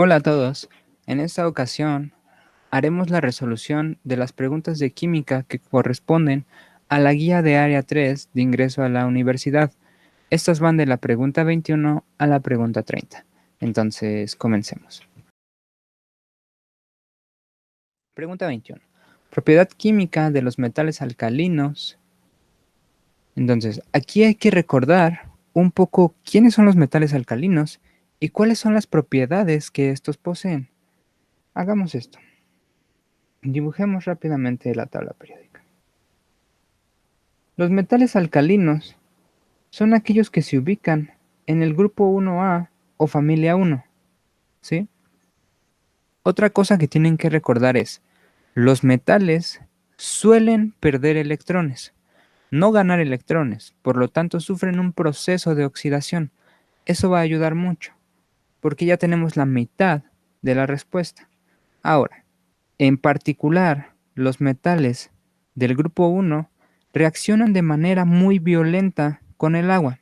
Hola a todos. En esta ocasión haremos la resolución de las preguntas de química que corresponden a la guía de área 3 de ingreso a la universidad. Estas van de la pregunta 21 a la pregunta 30. Entonces, comencemos. Pregunta 21. Propiedad química de los metales alcalinos. Entonces, aquí hay que recordar un poco quiénes son los metales alcalinos y cuáles son las propiedades que estos poseen. Hagamos esto. Dibujemos rápidamente la tabla periódica. Los metales alcalinos son aquellos que se ubican en el grupo 1A o familia 1, ¿sí? Otra cosa que tienen que recordar es, los metales suelen perder electrones, no ganar electrones, por lo tanto sufren un proceso de oxidación. Eso va a ayudar mucho, porque ya tenemos la mitad de la respuesta. Ahora, en particular, los metales del grupo 1 reaccionan de manera muy violenta con el agua.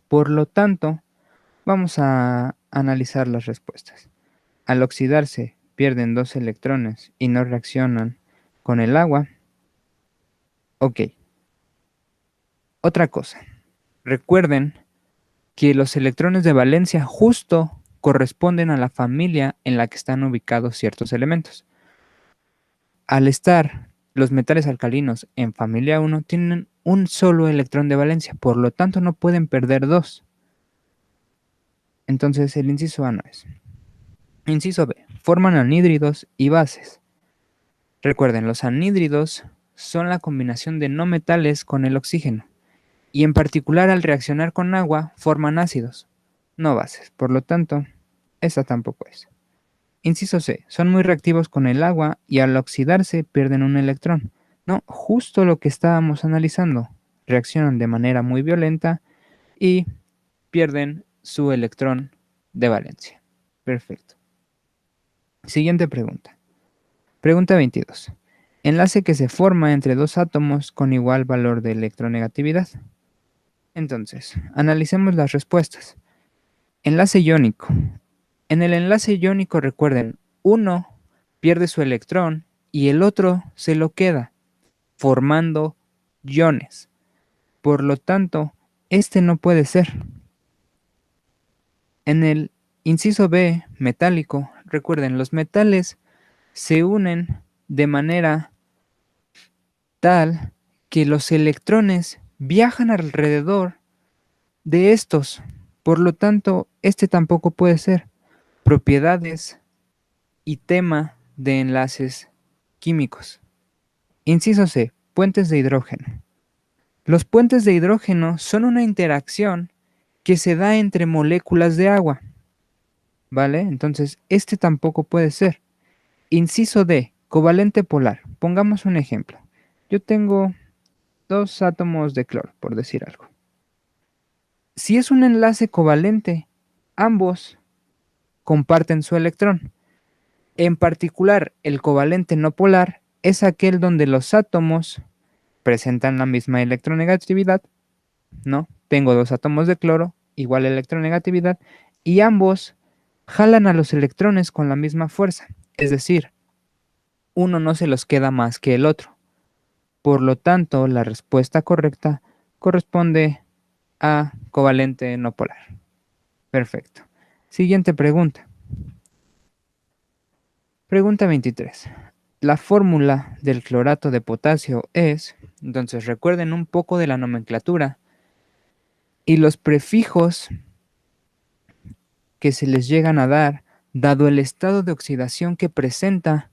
Por lo tanto, vamos a analizar las respuestas. Al oxidarse, pierden 2 electrones y no reaccionan con el agua. Ok. Otra cosa. Recuerden que los electrones de valencia justo corresponden a la familia en la que están ubicados ciertos elementos. Al estar los metales alcalinos en familia 1 tienen un solo electrón de valencia, por lo tanto no pueden perder 2. Entonces el inciso A no es. Inciso B. Forman anhídridos y bases. Recuerden, los anhídridos son la combinación de no metales con el oxígeno, y en particular al reaccionar con agua forman ácidos, no bases, por lo tanto, esta tampoco es. Inciso C. Son muy reactivos con el agua y al oxidarse pierden un electrón. No, justo lo que estábamos analizando. Reaccionan de manera muy violenta y pierden su electrón de valencia. Perfecto. Siguiente pregunta. Pregunta 22. Enlace que se forma entre dos átomos con igual valor de electronegatividad. Entonces, analicemos las respuestas. Enlace iónico. En el enlace iónico, recuerden, uno pierde su electrón y el otro se lo queda, formando iones. Por lo tanto, este no puede ser. En el inciso B, metálico, recuerden, los metales se unen de manera tal que los electrones viajan alrededor de estos. Por lo tanto, este tampoco puede ser. Propiedades y tema de enlaces químicos. Inciso C. Puentes de hidrógeno. Los puentes de hidrógeno son una interacción que se da entre moléculas de agua. ¿Vale? Entonces, este tampoco puede ser. Inciso D. Covalente polar. Pongamos un ejemplo. Yo tengo 2 átomos de cloro, por decir algo. Si es un enlace covalente, ambos comparten su electrón. En particular, el covalente no polar es aquel donde los átomos presentan la misma electronegatividad, ¿no? Tengo 2 átomos de cloro, igual electronegatividad, y ambos jalan a los electrones con la misma fuerza, es decir, uno no se los queda más que el otro. Por lo tanto, la respuesta correcta corresponde a covalente no polar. Perfecto. Siguiente pregunta. Pregunta 23. La fórmula del clorato de potasio es, entonces recuerden un poco de la nomenclatura y los prefijos que se les llegan a dar dado el estado de oxidación que presenta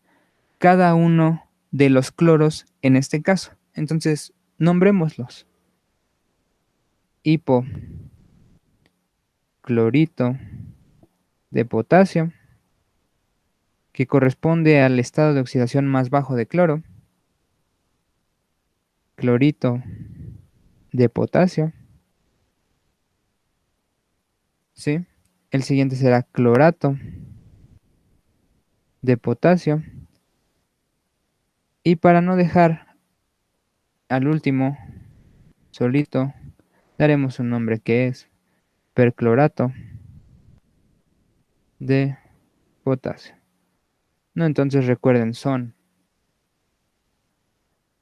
cada uno de los cloros en este caso. Entonces, nombrémoslos. Hipoclorito de potasio, que corresponde al estado de oxidación más bajo de cloro. Clorito de potasio. ¿Sí? El siguiente será clorato de potasio. Y para no dejar al último solito, daremos un nombre que es perclorato de potasio. No, entonces recuerden, son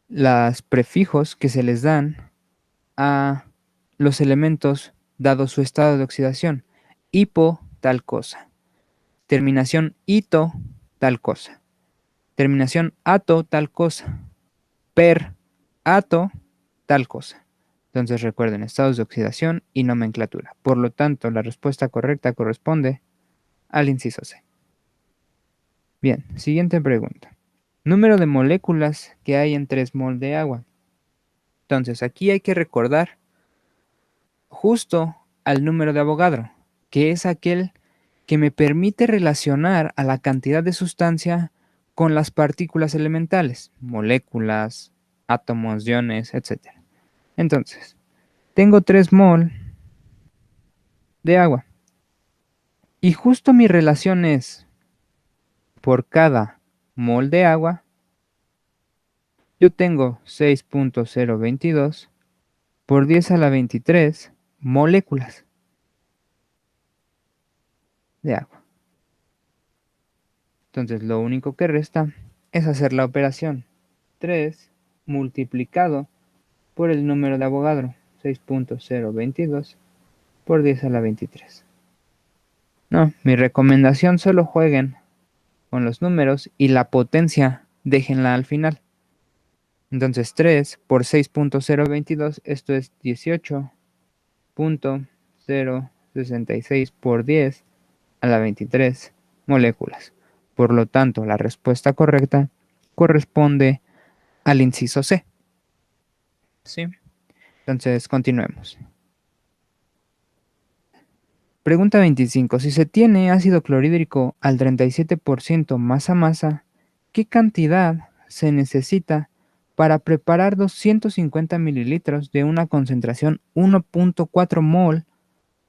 los prefijos que se les dan a los elementos dado su estado de oxidación. Hipo, tal cosa. Terminación ito, tal cosa. Terminación ato, tal cosa. Per, ato, tal cosa. Entonces recuerden, estados de oxidación y nomenclatura. Por lo tanto, la respuesta correcta corresponde al inciso C. Bien, siguiente pregunta. Número de moléculas que hay en 3 mol de agua. Entonces, aquí hay que recordar justo al número de Avogadro, que es aquel que me permite relacionar a la cantidad de sustancia con las partículas elementales, moléculas, átomos, iones, etc. Entonces, tengo 3 mol de agua. Y justo mi relación es, por cada mol de agua, yo tengo 6.022 por 10 a la 23 moléculas de agua. Entonces lo único que resta es hacer la operación 3 multiplicado por el número de Avogadro, 6.022 por 10 a la 23. No, mi recomendación, solo jueguen con los números y la potencia déjenla al final. Entonces 3 por 6.022, esto es 18.066 por 10 a la 23 moléculas. Por lo tanto, la respuesta correcta corresponde al inciso C. ¿Sí? Entonces, continuemos. Pregunta 25. Si se tiene ácido clorhídrico al 37% masa-masa, ¿qué cantidad se necesita para preparar 250 mililitros de una concentración 1.4 mol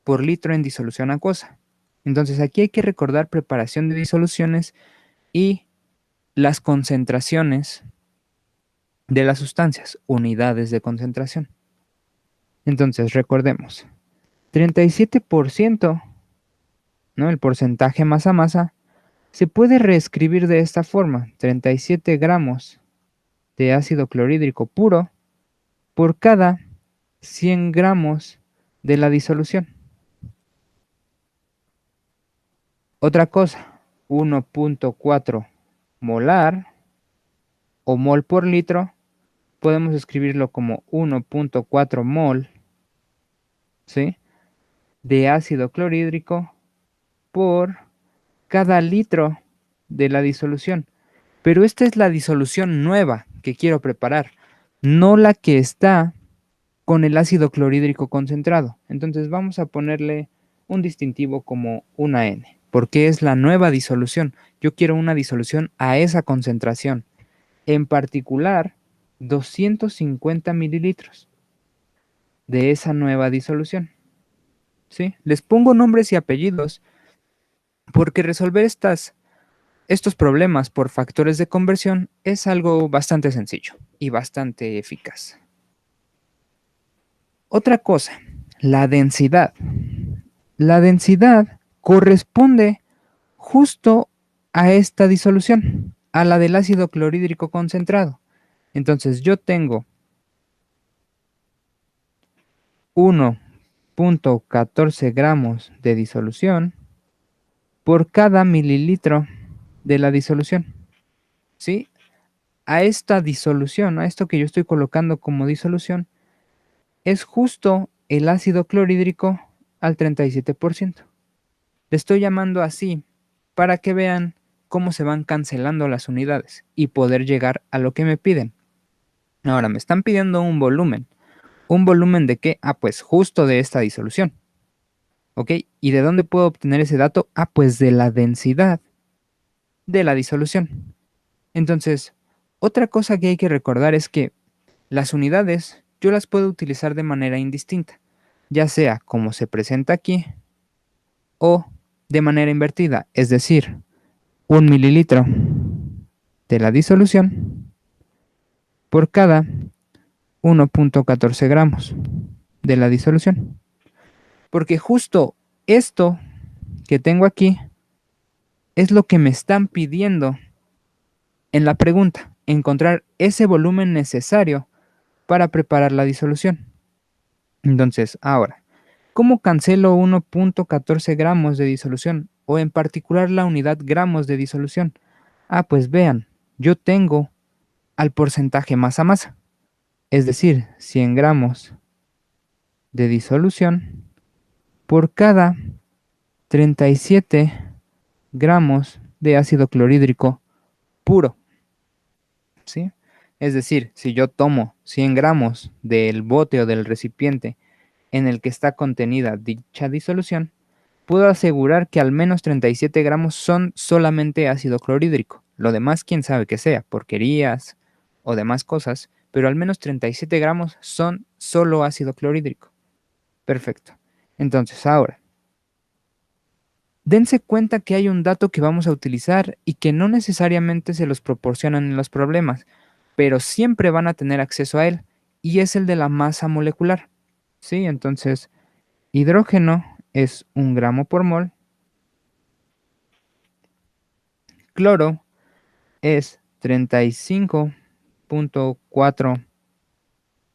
por litro en disolución acuosa? Entonces, aquí hay que recordar preparación de disoluciones y las concentraciones de las sustancias, unidades de concentración. Entonces, recordemos, 37%, ¿no? El porcentaje masa-masa, se puede reescribir de esta forma: 37 gramos de ácido clorhídrico puro por cada 100 gramos de la disolución. Otra cosa, 1.4 molar o mol por litro, podemos escribirlo como 1.4 mol, ¿sí?, de ácido clorhídrico por cada litro de la disolución. Pero esta es la disolución nueva que quiero preparar, no la que está con el ácido clorhídrico concentrado. Entonces vamos a ponerle un distintivo como una N, porque es la nueva disolución. Yo quiero una disolución a esa concentración, en particular 250 mililitros de esa nueva disolución. ¿Sí? Les pongo nombres y apellidos porque resolver estos problemas por factores de conversión es algo bastante sencillo y bastante eficaz. Otra cosa, la densidad. La densidad corresponde justo a esta disolución, a la del ácido clorhídrico concentrado. Entonces yo tengo 1.14 gramos de disolución por cada mililitro de la disolución. ¿Sí? A esta disolución, a esto que yo estoy colocando como disolución, es justo el ácido clorhídrico al 37%. Le estoy llamando así para que vean cómo se van cancelando las unidades y poder llegar a lo que me piden. Ahora, me están pidiendo un volumen. ¿Un volumen de qué? Ah, pues justo de esta disolución. ¿Ok? ¿Y de dónde puedo obtener ese dato? Ah, pues de la densidad de la disolución. Entonces, otra cosa que hay que recordar es que las unidades yo las puedo utilizar de manera indistinta, ya sea como se presenta aquí o de manera invertida, es decir, 1 mililitro de la disolución por cada 1.14 gramos de la disolución. Porque justo esto que tengo aquí es lo que me están pidiendo en la pregunta, encontrar ese volumen necesario para preparar la disolución. Entonces, ahora, ¿cómo cancelo 1.14 gramos de disolución? O en particular la unidad gramos de disolución. Ah, pues vean, yo tengo al porcentaje masa-masa, es decir, 100 gramos de disolución por cada 37 gramos de ácido clorhídrico puro, ¿sí? Es decir, si yo tomo 100 gramos del bote o del recipiente en el que está contenida dicha disolución, puedo asegurar que al menos 37 gramos son solamente ácido clorhídrico. Lo demás, quién sabe qué sea, porquerías o demás cosas, pero al menos 37 gramos son solo ácido clorhídrico. Perfecto. Entonces, ahora, dense cuenta que hay un dato que vamos a utilizar y que no necesariamente se los proporcionan en los problemas, pero siempre van a tener acceso a él, y es el de la masa molecular. ¿Sí? Entonces, hidrógeno es 1 gramo por mol, cloro es 35.4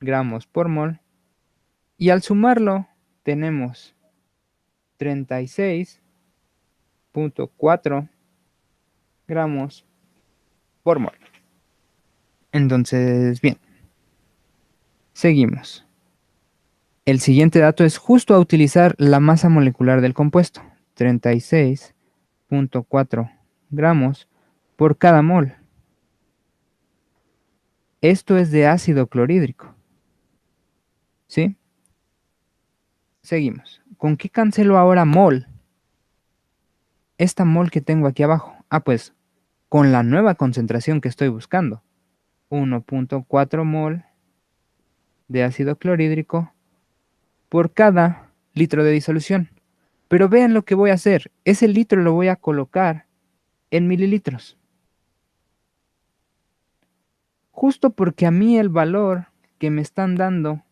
gramos por mol, y al sumarlo tenemos 36.4 gramos por mol. Entonces, bien, seguimos. El siguiente dato es justo a utilizar la masa molecular del compuesto, 36.4 gramos por cada mol. Esto es de ácido clorhídrico, ¿sí? Seguimos. ¿Con qué cancelo ahora mol? Esta mol que tengo aquí abajo. Ah, pues, con la nueva concentración que estoy buscando. 1.4 mol de ácido clorhídrico por cada litro de disolución. Pero vean lo que voy a hacer. Ese litro lo voy a colocar en mililitros. Justo porque a mí el valor que me están dando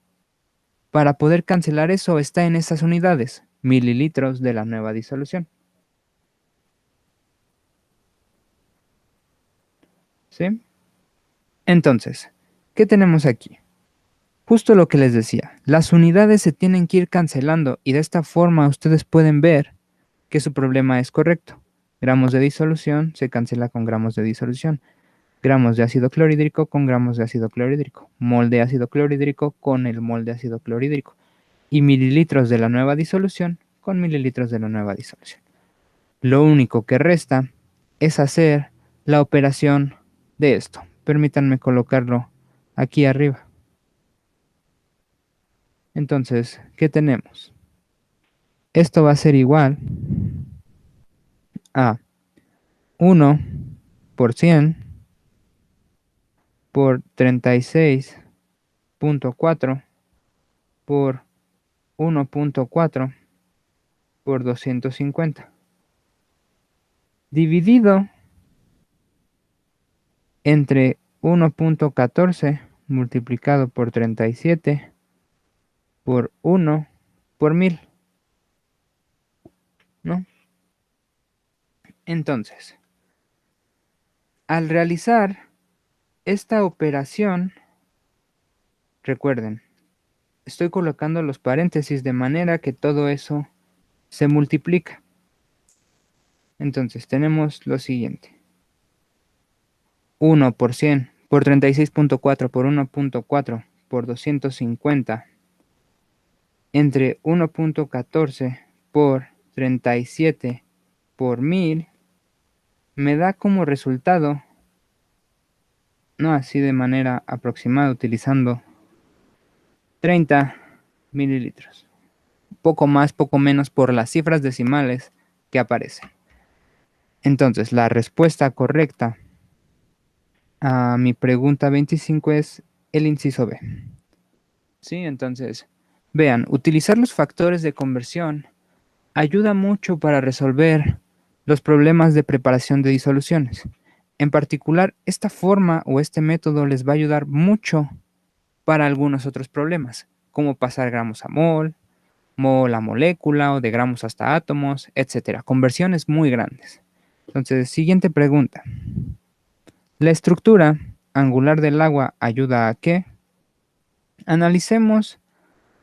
para poder cancelar eso está en esas unidades, mililitros de la nueva disolución. ¿Sí? Entonces, ¿qué tenemos aquí? Justo lo que les decía, las unidades se tienen que ir cancelando y de esta forma ustedes pueden ver que su problema es correcto. Gramos de disolución se cancela con gramos de disolución. Gramos de ácido clorhídrico con gramos de ácido clorhídrico. Mol de ácido clorhídrico con el mol de ácido clorhídrico. Y mililitros de la nueva disolución con mililitros de la nueva disolución. Lo único que resta es hacer la operación de esto. Permítanme colocarlo aquí arriba. Entonces, ¿qué tenemos? Esto va a ser igual a 1 por 100 por 36.4 por 1.4 por 250 dividido entre 1.14 multiplicado por 37 por 1 por 1000, ¿no? Entonces, al realizar esta operación, recuerden, estoy colocando los paréntesis de manera que todo eso se multiplica. Entonces, tenemos lo siguiente. 1 por 100 por 36.4 por 1.4 por 250 entre 1.14 por 37 por 1000 me da como resultado, no así de manera aproximada utilizando 30 mililitros. Poco más, poco menos por las cifras decimales que aparecen. Entonces, la respuesta correcta a mi pregunta 25 es el inciso B. Sí, entonces, vean, utilizar los factores de conversión ayuda mucho para resolver los problemas de preparación de disoluciones. En particular, esta forma o este método les va a ayudar mucho para algunos otros problemas, como pasar gramos a mol a molécula o de gramos hasta átomos, etcétera. Conversiones muy grandes. Entonces, siguiente pregunta. ¿La estructura angular del agua ayuda a qué? Analicemos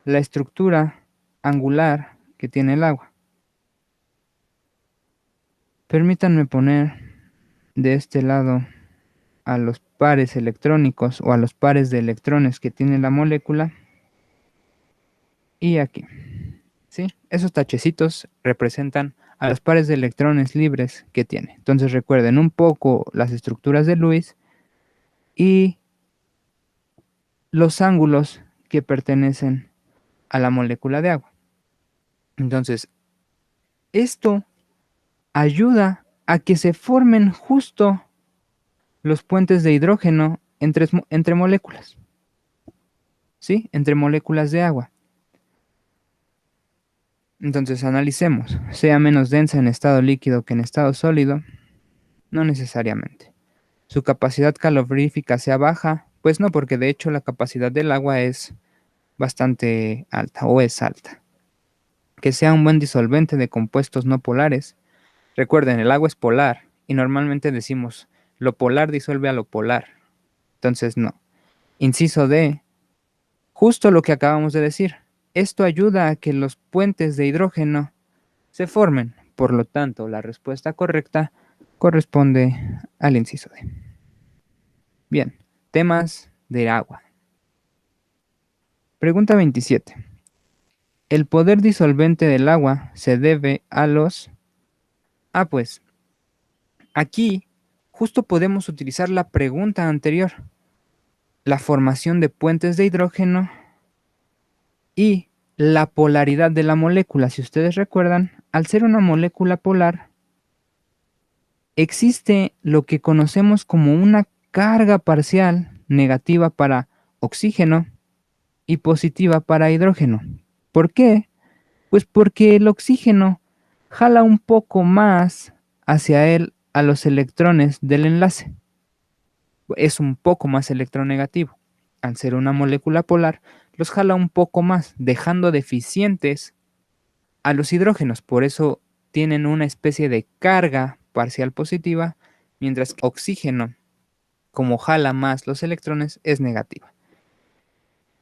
la estructura angular que tiene el agua. Permítanme poner de este lado a los pares electrónicos o a los pares de electrones que tiene la molécula. Y aquí, ¿sí? Esos tachecitos representan a los pares de electrones libres que tiene. Entonces recuerden un poco las estructuras de Lewis y los ángulos que pertenecen a la molécula de agua. Entonces, esto ayuda a que se formen justo los puentes de hidrógeno entre moléculas, ¿sí? Entre moléculas de agua. Entonces, analicemos. ¿Sea menos densa en estado líquido que en estado sólido? No necesariamente. ¿Su capacidad calorífica sea baja? Pues no, porque de hecho la capacidad del agua es bastante alta o es alta. ¿Que sea un buen disolvente de compuestos no polares? Recuerden, el agua es polar y normalmente decimos lo polar disuelve a lo polar. Entonces, no. Inciso D, justo lo que acabamos de decir. Esto ayuda a que los puentes de hidrógeno se formen. Por lo tanto, la respuesta correcta corresponde al inciso D. Bien, temas de agua. Pregunta 27. El poder disolvente del agua se debe a los... pues aquí justo podemos utilizar la pregunta anterior. La formación de puentes de hidrógeno y la polaridad de la molécula. Si ustedes recuerdan, al ser una molécula polar, existe lo que conocemos como una carga parcial negativa para oxígeno y positiva para hidrógeno. ¿Por qué? Pues porque el oxígeno jala un poco más hacia él a los electrones del enlace. Es un poco más electronegativo. Al ser una molécula polar, los jala un poco más, dejando deficientes a los hidrógenos. Por eso tienen una especie de carga parcial positiva, mientras que oxígeno, como jala más los electrones, es negativa.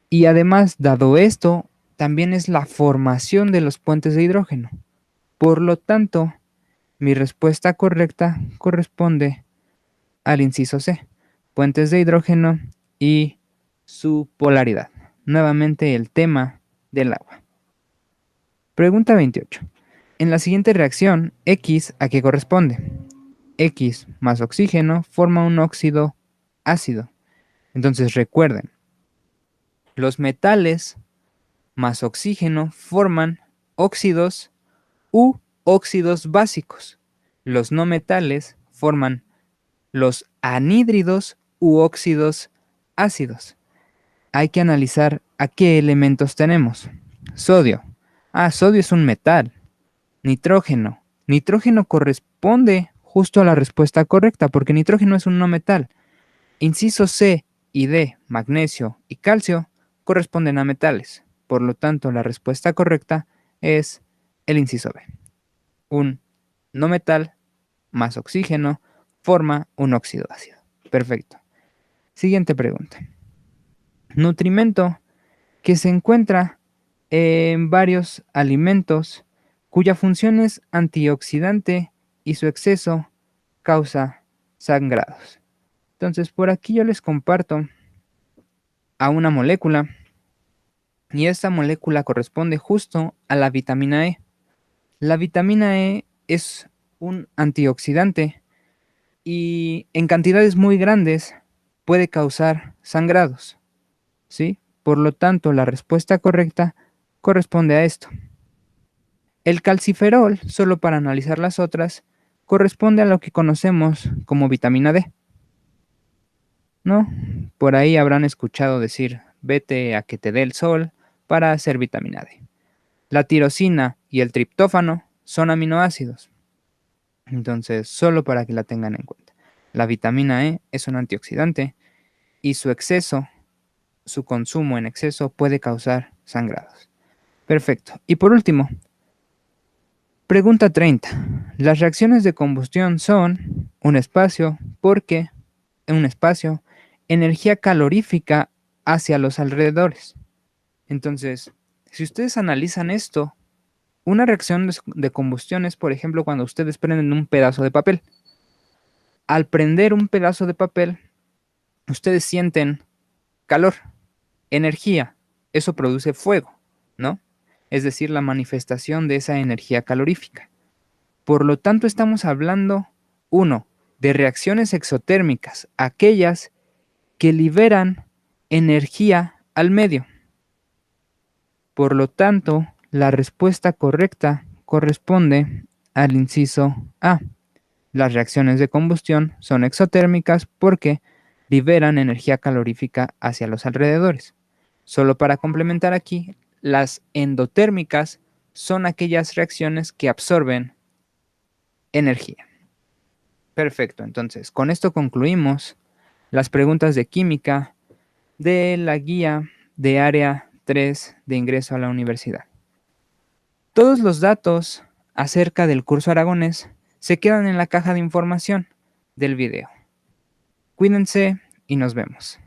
Y además, dado esto, también es la formación de los puentes de hidrógeno. Por lo tanto, mi respuesta correcta corresponde al inciso C, puentes de hidrógeno y su polaridad. Nuevamente el tema del agua. Pregunta 28. En la siguiente reacción, X, ¿a qué corresponde? X más oxígeno forma un óxido ácido. Entonces recuerden, los metales más oxígeno forman óxidos u óxidos básicos. Los no metales forman los anhídridos u óxidos ácidos. Hay que analizar a qué elementos tenemos. Sodio. Sodio es un metal. Nitrógeno. Nitrógeno corresponde justo a la respuesta correcta porque nitrógeno es un no metal. Inciso C y D, magnesio y calcio, corresponden a metales. Por lo tanto, la respuesta correcta es el inciso B. Un no metal más oxígeno forma un óxido ácido. Perfecto. Siguiente pregunta. Nutrimento que se encuentra en varios alimentos cuya función es antioxidante y su exceso causa sangrados. Entonces, por aquí yo les comparto a una molécula y esta molécula corresponde justo a la vitamina E. La vitamina E es un antioxidante y en cantidades muy grandes puede causar sangrados, ¿sí? Por lo tanto, la respuesta correcta corresponde a esto. El calciferol, solo para analizar las otras, corresponde a lo que conocemos como vitamina D, ¿no? Por ahí habrán escuchado decir, vete a que te dé el sol para hacer vitamina D. La tirosina y el triptófano son aminoácidos. Entonces, solo para que la tengan en cuenta. La vitamina E es un antioxidante y su exceso, su consumo en exceso puede causar sangrados. Perfecto. Y por último, Pregunta 30. Las reacciones de combustión son un espacio, porque un espacio, energía calorífica hacia los alrededores. Entonces, si ustedes analizan esto, una reacción de combustión es, por ejemplo, cuando ustedes prenden un pedazo de papel. Al prender un pedazo de papel, ustedes sienten calor, energía. Eso produce fuego, ¿no? Es decir, la manifestación de esa energía calorífica. Por lo tanto, estamos hablando, uno, de reacciones exotérmicas, aquellas que liberan energía al medio. Por lo tanto, la respuesta correcta corresponde al inciso A. Las reacciones de combustión son exotérmicas porque liberan energía calorífica hacia los alrededores. Solo para complementar aquí, las endotérmicas son aquellas reacciones que absorben energía. Perfecto, entonces con esto concluimos las preguntas de química de la guía de área 3 de ingreso a la universidad. Todos los datos acerca del curso aragonés se quedan en la caja de información del video. Cuídense y nos vemos.